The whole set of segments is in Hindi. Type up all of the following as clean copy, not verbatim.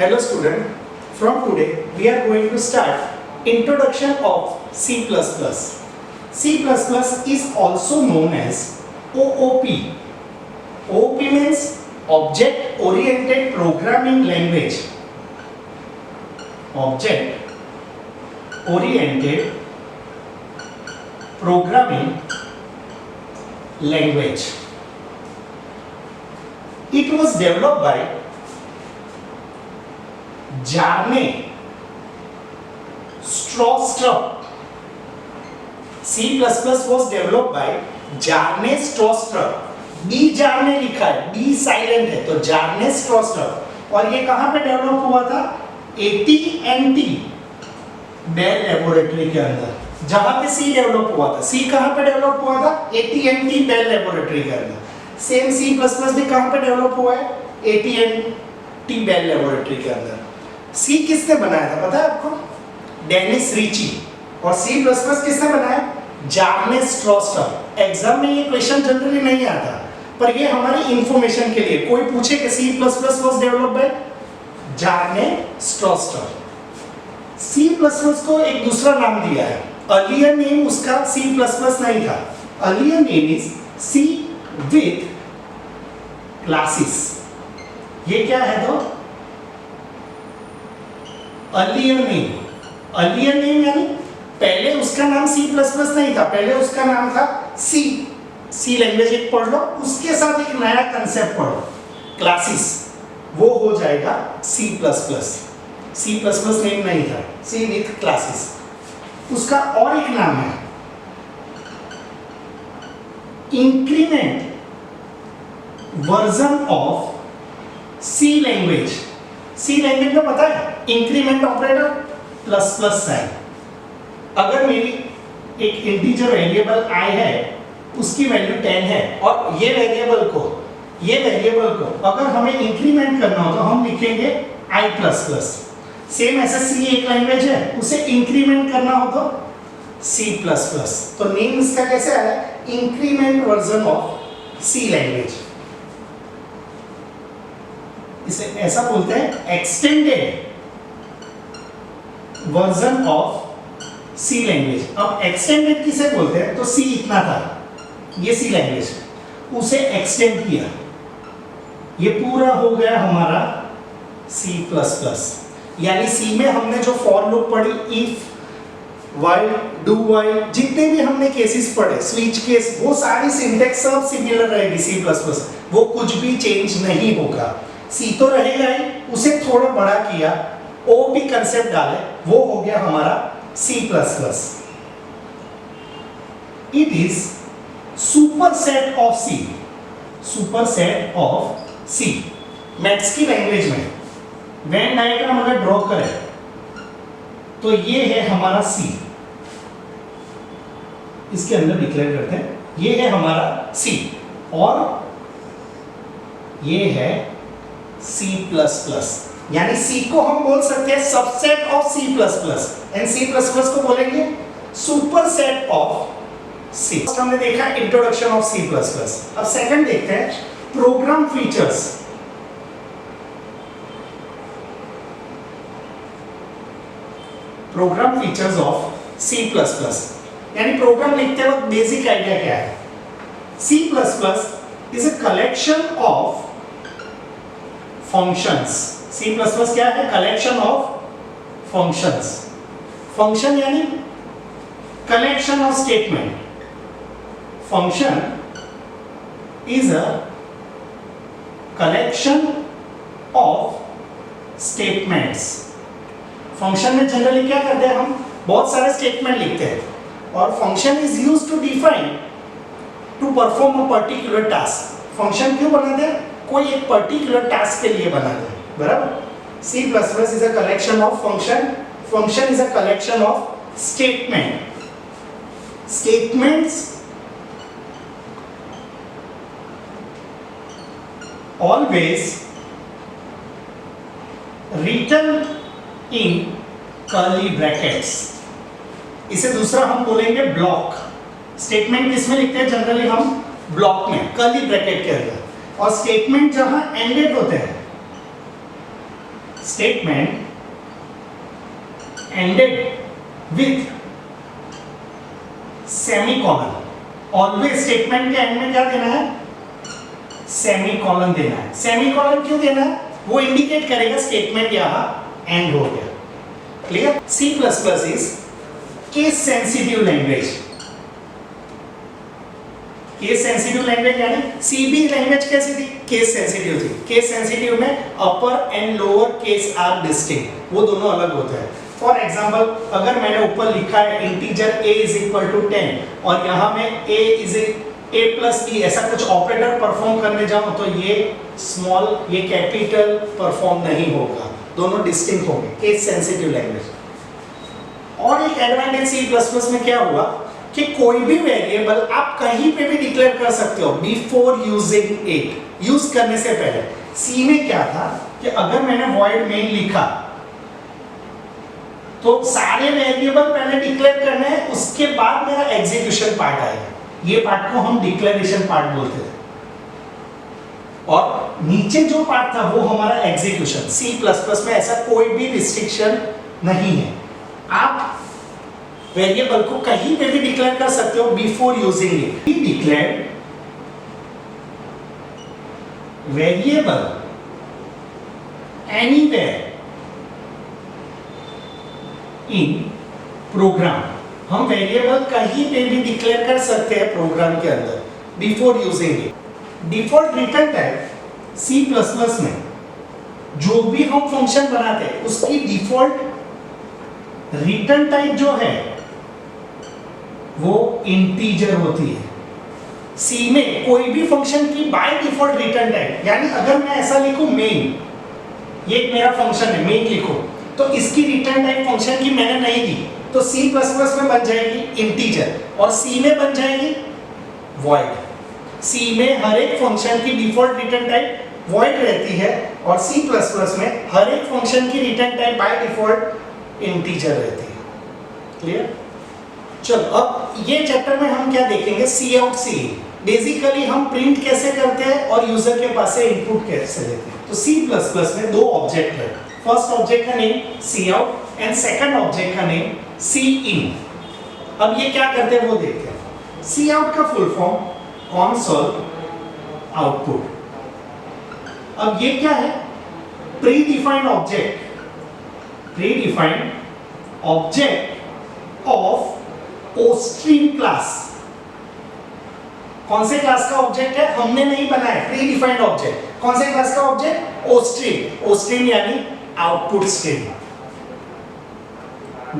Hello student, from today we are going to start introduction of C++. C++ is also known as OOP. OOP means Object Oriented Programming Language. Object Oriented Programming Language. It was developed by Jarne Stroustrup. C++ was developed by Jarne Stroustrup. B Jarne लिखा है, B साइलेंट है, तो Jarne Stroustrup. और ये कहाँ पे डेवलप हुआ था? AT&T बेल लेबोरेटरी के अंदर, जहाँ पे C डेवलप हुआ था. C कहाँ पे डेवलप हुआ था? AT&T बेल लेबोरेटरी के अंदर. सेम C++ भी कहाँ पे डेवलप हुआ है? AT&T बेल लेबोरेटरी के अंदर. C किसने बनाया था पता है आपको? Dennis Ritchie. और C++ किसने बनाया? जार्ने स्ट्रॉस्ट्रप. एग्जाम में ये क्वेश्चन जनरली नहीं आता, पर ये हमारी इंफॉर्मेशन के लिए. कोई पूछे कि C++ was developed by जार्ने स्ट्रॉस्ट्रप. C++ को एक दूसरा नाम दिया है. अर्लियर नेम उसका C++ नहीं था. Earlier name is C with classes. ये क्या है तो? अर्लियर नेम यानी पहले उसका नाम C++ नहीं था, पहले उसका नाम था C लैंग्वेज. एक पढ़ लो, उसके साथ एक नया कंसेप्ट पढ़ो, क्लासेस. वो हो जाएगा C++. C++ नेम नहीं था, C विथ क्लासेस. उसका और एक नाम है increment version of C language. C language में पता है increment operator plus plus sign. अगर मेरी एक इंटीजर वेरिएबल i है, उसकी वैल्यू 10 है, और ये वेरिएबल को अगर हमें इंक्रीमेंट करना हो तो हम लिखेंगे i प्लस प्लस. सेम ऐसे C एक लैंग्वेज है, उसे इंक्रीमेंट करना हो तो C प्लस प्लस. तो नेम इसका कैसे आया? Increment version of C language. इसे ऐसा बोलते हैं extended version of C language. अब एक्सटेंडेड किसे बोलते हैं? तो C इतना था, ये C लैंग्वेज, उसे एक्सटेंड किया, ये पूरा हो गया हमारा C++. यानी C में हमने जो फॉर लूप पढ़ी, इफ, व्हाइल, डू व्हाइल, जितने भी हमने केसेस पढ़े, स्विच केस, वो सारी सिंटैक्स सब सिमिलर रहेगी C++. वो कुछ भी चेंज नहीं होगा. C तो रहेगा ही, उसे थोड़ा बड़ा किया, O भी कंसेप्ट डाले, वो हो गया हमारा C++. It is superset of C. Superset of C. Maths की लैंग्वेज में वेन डायग्राम अगर ड्रॉ करें तो ये है हमारा C. इसके अंदर डिक्लेयर करते हैं, ये है हमारा C और ये है C++. यानी C को हम बोल सकते हैं subset of C++, and C++ को बोलेंगे सुपरसेट ऑफ C. हमने देखा इंट्रोडक्शन ऑफ C++. अब सेकंड देखते हैं program features. Program features of C++. यानी प्रोग्राम लिखते वक्त बेसिक आइडिया क्या है? C++ is a collection of functions. C++ क्या है? Collection of functions. फंक्शन यानी collection of statement. Function is a collection of statements. Function में जनरली क्या करते हैं? हम बहुत सारे स्टेटमेंट लिखते हैं, और function is used to define to perform a particular task. Function क्यों बनाते हैं? कोई एक पर्टिकुलर टास्क के लिए बनाते हैं, बराबर. C++ is a collection of function is a collection of statements always written in curly brackets. इसे दूसरा हम बोलेंगे ब्लॉक. स्टेटमेंट किसमें लिखते हैं? जनरली हम ब्लॉक में, कर्ली ब्रैकेट के अंदर. और स्टेटमेंट जहां एंडेड होते हैं, statement ended with semicolon. Always statement के एंड में क्या देना है? सेमीकोलन देना है। सेमीकोलन क्यों देना है? वो इंडिकेट करेगा स्टेटमेंट यहां एंड हो गया। Clear? C++ is case sensitive language. Case sensitive language यानी सी भी लैंग्वेज कैसी थी? केस सेंसिटिव थी। केस सेंसिटिव में upper and lower case are distinct, वो दोनों अलग होते हैं। फॉर एग्जाम्पल, अगर मैंने ऊपर लिखा है integer a is equal to 10 और यहां में a is a plus e ऐसा कुछ ऑपरेटर परफॉर्म करने जाऊं तो ये स्मॉल ये कैपिटल परफॉर्म नहीं होगा, दोनों डिस्टिंक्ट होंगे। Case sensitive language. और एक एडवांटेज C++ में क्या हुआ कि कोई भी वेरिएबल आप कहीं पे भी डिक्लेयर कर सकते हो बिफोर यूजिंग इट, यूज करने से पहले। सी में क्या था कि अगर मैंने void main लिखा तो सारे वेरिएबल पहले डिक्लेयर करने हैं, उसके बाद मेरा एग्जीक्यूशन पार्ट आएगा। ये पार्ट को हम डिक्लेरेशन पार्ट बोलते थे। और नीचे जो पार्ट था वो हमारा एग्जीक्यूशन। C++ में ऐसा कोई भी रिस्ट्रिक्शन नहीं है, आप वेरिएबल को कहीं पे भी डिक्लेयर कर सकते हो बिफोर यूजिंग इट। ही declare variable anywhere in program. हम वेरिएबल कहीं पे भी डिक्लेयर कर सकते हैं प्रोग्राम के अंदर before using it. Default return type C++ में जो भी हम फंक्शन बनाते हैं उसकी डिफॉल्ट रिटर्न टाइप जो है वो इंटीजर होती है। सी में कोई भी फंक्शन की बाय डिफॉल्ट रिटर्न टाइप, यानी अगर मैं ऐसा लिखूं मेन, ये एक मेरा फंक्शन है मेन लिखो, तो इसकी रिटर्न टाइप फंक्शन की मैंने नहीं दी तो C++ में बन जाएगी इंटीजर और C में बन जाएगी void। C में हर एक फंक्शन की डिफॉल्ट रिटर्न टाइप void रहती है और C++ में हर एक फंक्शन की return type by default integer रहती है। क्लियर? चलो अब ये चैप्टर में हम क्या देखेंगे? Cout Cin। बेसिकली हम प्रिंट कैसे करते हैं और यूजर के पास से इनपुट कैसे लेते हैं। तो C++ में दो ऑब्जेक्ट है। फर्स्ट ऑब्जेक्ट का name Cout and second object का नेम Cin। अब ये क्या करते हैं वो देखते हैं। Cout का फुल फॉर्म कंसोल आउटपुट। अब ये क्या है? Pre defined object, pre defined object of OStream class. कौन से क्लास का ऑब्जेक्ट है? हमने नहीं बनाया, प्री डिफाइंड ऑब्जेक्ट। कौन से क्लास का ऑब्जेक्ट? OStream। OStream यानी output stream.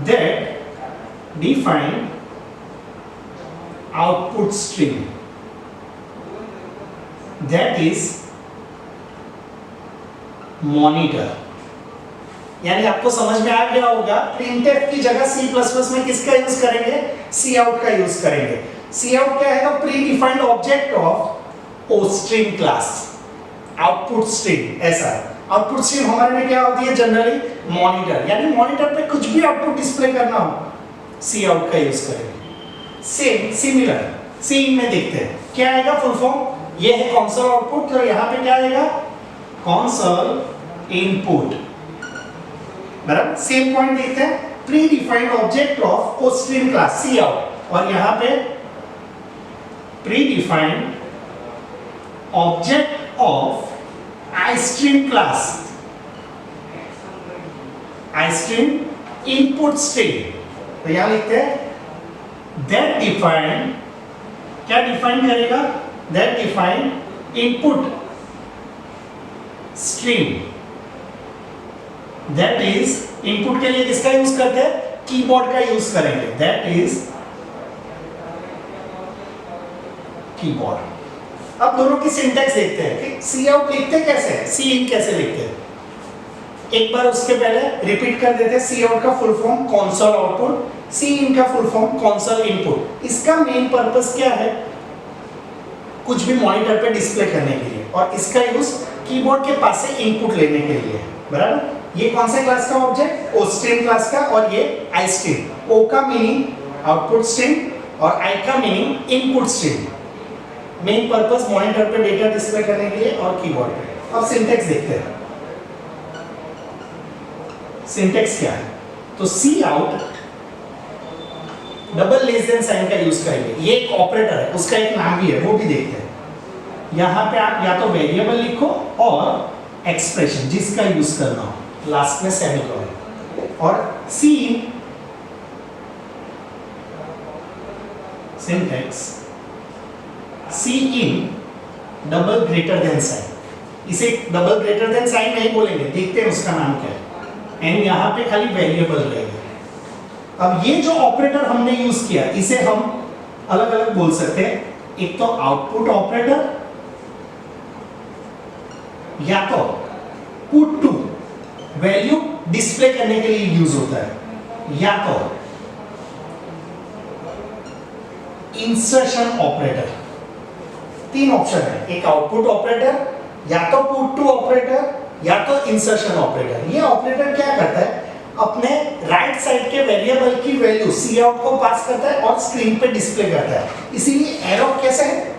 That define output stream that is monitor. यानी आपको समझ में आ गया होगा printf की जगह C++ में किसका यूज करेंगे? Cout का यूज करेंगे। Cout क्या है? तो pre defined object of OStream class, output stream. ऐसा आउटपुट स्ट्रीम हमारे में क्या होती है जनरली? मॉनिटर। यानी मॉनिटर पे कुछ भी आउटपुट डिस्प्ले करना हो Cout का यूज करेंगे। सेम सिमिलर Cin में देखते हैं क्या आएगा फुल फॉर्म। ये है कंसोल आउटपुट, तो यहाँ पे क्या आएगा? Console input. बराबर सेम पॉइंट देखते हैं। Pre defined object of OStream class Cout और यहाँ पे pre defined object of iStream class, iStream input stream. तो यहाँ लिखते हैं दैट डिफाइंड, क्या डिफाइन करेगा? That defined input stream. That is input के लिए किसका यूज करते हैं? कीबोर्ड का यूज करेंगे। That is keyboard. अब दोनों की सिंटैक्स देखते हैं कि Cout लिखते कैसे हैं, Cin कैसे लिखते हैं। एक बार उसके पहले रिपीट कर देते हैं। Cout का full form console output, Cin का फुल फॉर्म कंसोल इनपुट। इसका मेन पर्पस क्या है? कुछ भी मॉनिटर पे डिस्प्ले करने के लिए, और इसका यूज कीबोर्ड के पास से इनपुट लेने के लिए। बराबर? ये कौन से क्लास का ऑब्जेक्ट? OStream क्लास का, और ये iStream। O का मीनिंग आउटपुट स्ट्रीम और I का meaning input stream. Main purpose monitor पे डेटा डिस्प्ले करने के लिए और कीबोर्ड पे। अब सिंटैक्स देखते हैं। सिंटेक्स क्या है, तो C out double less than sign का यूज करेंगे। ये एक ऑपरेटर है, उसका एक नाम भी है, वो भी देखते हैं। यहां पे आप या तो वेरिएबल लिखो और एक्सप्रेशन जिसका यूज करना हो, लास्ट में सेमीकोलन, और C syntax C in double greater than sign. इसे डबल ग्रेटर देन साइन नहीं बोलेंगे, देखते हैं उसका नाम क्या है। एंड यहां पे खाली वेरिएबल रहेगा। अब ये जो ऑपरेटर हमने यूज किया, इसे हम अलग अलग बोल सकते हैं। एक तो आउटपुट ऑपरेटर, या तो पुट टू वैल्यू डिस्प्ले करने के लिए यूज होता है, या तो इंसर्शन ऑपरेटर। तीन ऑप्शन है, एक आउटपुट ऑपरेटर, या तो पुट टू ऑपरेटर, या तो इंसर्शन ऑपरेटर। ये ऑपरेटर क्या करता है, अपने राइट साइड के वेरिएबल की वैल्यू सी आउट को पास करता है और स्क्रीन पे डिस्प्ले करता है। इसीलिए एरो कैसे है,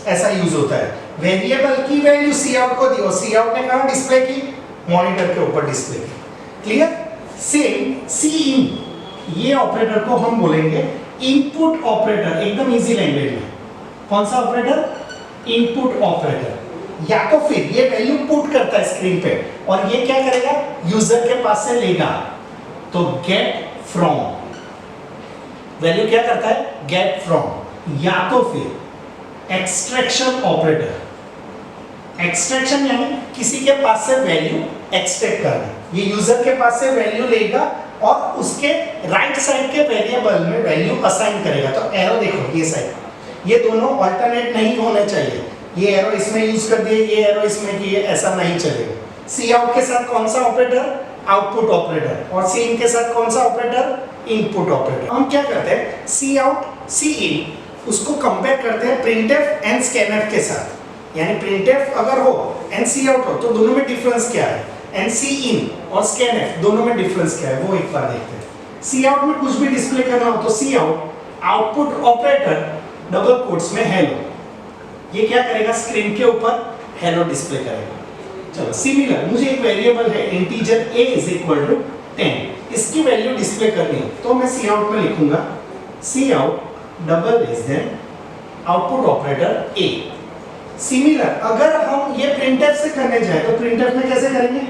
ऐसा यूज होता है। वेरिएबल की वैल्यू सी आउट को दी और सी आउट ने कहां डिस्प्ले की, मॉनिटर के ऊपर डिस्प्ले की। क्लियर। सेम सी इन, ये ऑपरेटर को हम बोलेंगे इनपुट ऑपरेटर, एकदम इजी लैंग्वेज में। कौन सा ऑपरेटर, इनपुट ऑपरेटर। या तो फिर ये वैल्यू पुट करता है स्क्रीन पे और ये क्या करेगा, यूजर के पास से लेगा, तो गेट फ्रॉम, वैल्यू क्या करता है, गेट फ्रॉम। या तो फिर एक्सट्रैक्शन ऑपरेटर। एक्सट्रैक्शन यानी किसी के पास से वैल्यू एक्सट्रैक्ट करना। ये यूजर के पास से वैल्यू लेगा और उसके राइट साइड के वेरिएबल में वैल्यू असाइन करेगा। तो एरो देखो, ये साइड, ये दोनों अल्टरनेट नहीं होने चाहिए। ये एरो इसमें यूज कर दिए, ये एरो इसमें किए, ऐसा नहीं चलेगा। सी आउट के साथ कौन सा ऑपरेटर, आउटपुट ऑपरेटर, और सी इन के साथ कौन सा ऑपरेटर, इनपुट ऑपरेटर। हम क्या करते हैं, सी आउट सी इन उसको कंपेयर करते हैं प्रिंटफ एंड स्कैनफ के साथ। यानी प्रिंटफ अगर हो एंड सी आउट हो तो दोनों में डिफरेंस क्या है, एंड सी इन और स्कैनफ दोनों में डिफरेंस क्या है, वो एक बार देखते हैं। सी आउट में कुछ भी डिस्प्ले करना हो तो C out output operator double quotes में हेलो, ये क्या करेगा, स्क्रीन के ऊपर हेलो डिस्प्ले करेगा। चलो सिमिलर, मुझे एक वेरिएबल है integer a is equal to 10, इसकी वैल्यू डिस्प्ले करनी है, तो मैं सी आउट में लिखूंगा C out double less than output operator a। Similar अगर हम ये प्रिंटफ से करने जाए तो प्रिंटफ में कैसे करेंगे,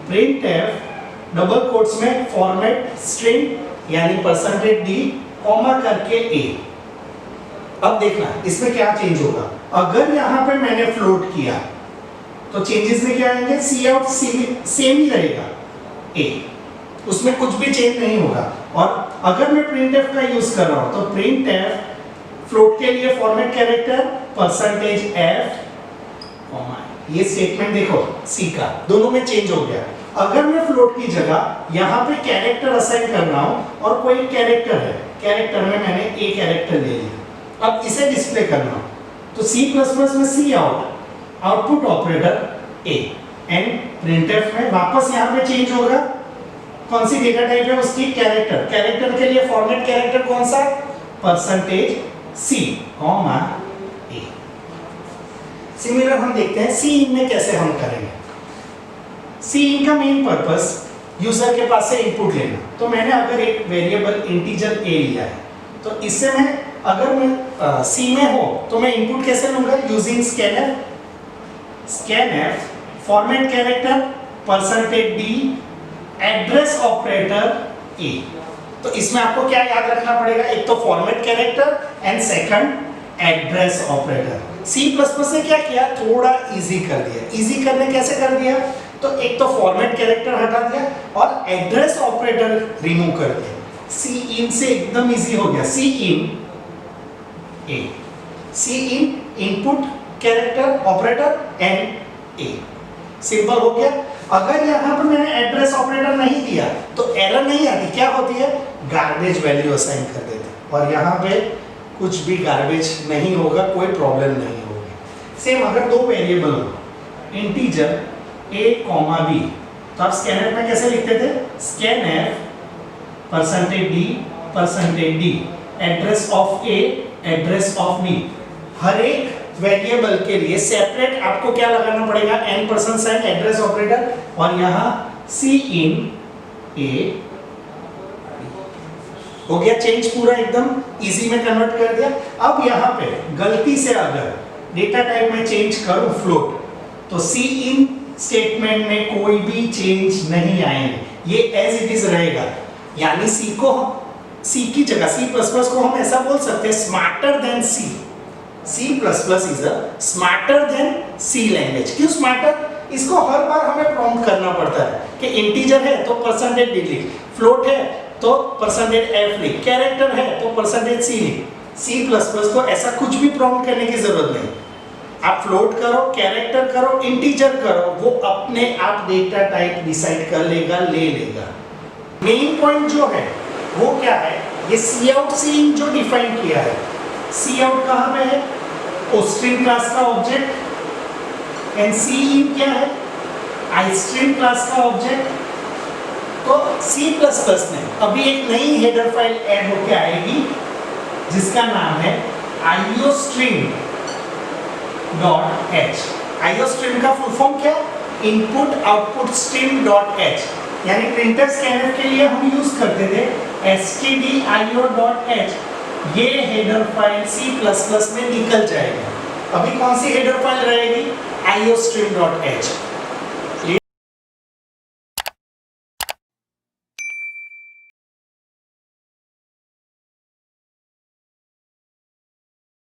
प्रिंटफ डबल कोट्स में फॉर्मेट स्ट्रिंग यानी %d कॉमा करके a। अब देखना इसमें क्या चेंज होगा, अगर यहां पे मैंने फ्लोट किया तो चेंजेस में क्या आएंगे, सी आउट सेम ही रहेगा a, उसमें कुछ भी चेंज नहीं होगा। और अगर मैं प्रिंटफ का यूज कर रहा हूं तो प्रिंटफ फ्लोट के लिए फॉर्मेट कैरेक्टर %f, ये स्टेटमेंट देखो सी का, दोनों में चेंज हो गया। अगर मैं फ्लोट की जगह यहां पे कैरेक्टर असाइन कर रहा हूं और कोई कैरेक्टर है, कैरेक्टर में मैंने a कैरेक्टर ले लिया, अब इसे डिस्प्ले करना हो तो C++ में C out output operator a and printf में वापस यहां पे चेंज होगा। कौन सी डेटा टाइप है उसकी, कैरेक्टर। कैरेक्टर के लिए फॉर्मेट कैरेक्टर कौन सा, %c, a। सिमिलर हम देखते हैं सी इन में कैसे हम करेंगे। सी इन का मेन पर्पस यूजर के पास से इनपुट लेना। तो मैंने अगर एक वेरिएबल इंटीजर a लिया है तो इससे मैं अगर मैं सी में हो तो मैं इनपुट कैसे लूंगा, using scanf, scanf format character %d address operator a। तो इसमें आपको क्या याद रखना पड़ेगा, एक तो format character and second address operator. C++ ने क्या किया, थोड़ा इजी कर दिया। इजी करने कैसे कर दिया, तो एक तो फॉर्मेट कैरेक्टर हटा दिया और एड्रेस ऑपरेटर रिमूव कर दिया। सी इन से एकदम इजी हो गया, cin a, cin input character operator and a, simple हो गया। अगर यहाँ पर मैंने एड्रेस ऑपरेटर नहीं दिया तो एरर नहीं आती, क्या होती है, गार्बेज वैल्यू असाइन कर देते और यहाँ पे कुछ भी गार्बेज नहीं होगा, कोई प्रॉब्लम नहीं होगी। सेम अगर दो वेरिएबल हो इंटीजर a, b, तो आप स्कैनफ में कैसे लिखते थे, scanf %d address of a address of b। हर एक वेरिएबल के लिए सेपरेट आपको क्या लगाना पड़ेगा, n% साइन एड्रेस ऑपरेटर, और यहाँ सी इन ए हो गया चेंज पूरा एकदम इजी में कन्वर्ट कर दिया। अब यहाँ पे गलती से अगर डेटा टाइप में चेंज करूं फ्लोट, तो सी इन स्टेटमेंट में कोई भी चेंज नहीं आएंगे, ये एज इट इज रहेगा। यानी सी की जगह C++ को हम ऐसा बोल सकते हैं smarter than C. C++ is a smarter than C language. क्यों स्मार्टर? इसको हर बार हमें प्रॉम्प्ट करना पड़ता है कि इंटीजर है तो %d लिख, फ्लोट है तो %f लिख, कैरेक्टर है तो %c लिख। C++ को ऐसा कुछ भी प्रॉम्प्ट करने की जरूरत नहीं। आप फ्लोट करो, कैरेक्टर करो, इंटीजर करो, वो अपने आप डेटा टाइप डिसाइड कर लेगा, ले लेगा। मेन पॉइंट जो है वो क्या है, ये cout सिन जो डिफाइन किया है, cout कहां पे है? oString क्लास का ऑब्जेक्ट, एंड cin क्या है? iString क्लास का ऑब्जेक्ट। तो C++ में अभी एक नई हेडर फाइल ऐड होके आएगी जिसका नाम है iostream.h। iostream का फुल फॉर्म क्या? Input output stream. यानी प्रिंटर स्कैनर के लिए हम यूज करते थे stdio.h। ये हेडर फाइल C++ में निकल जाएगी। अभी कौन सी हेडर फाइल रहेगी? iostream.h।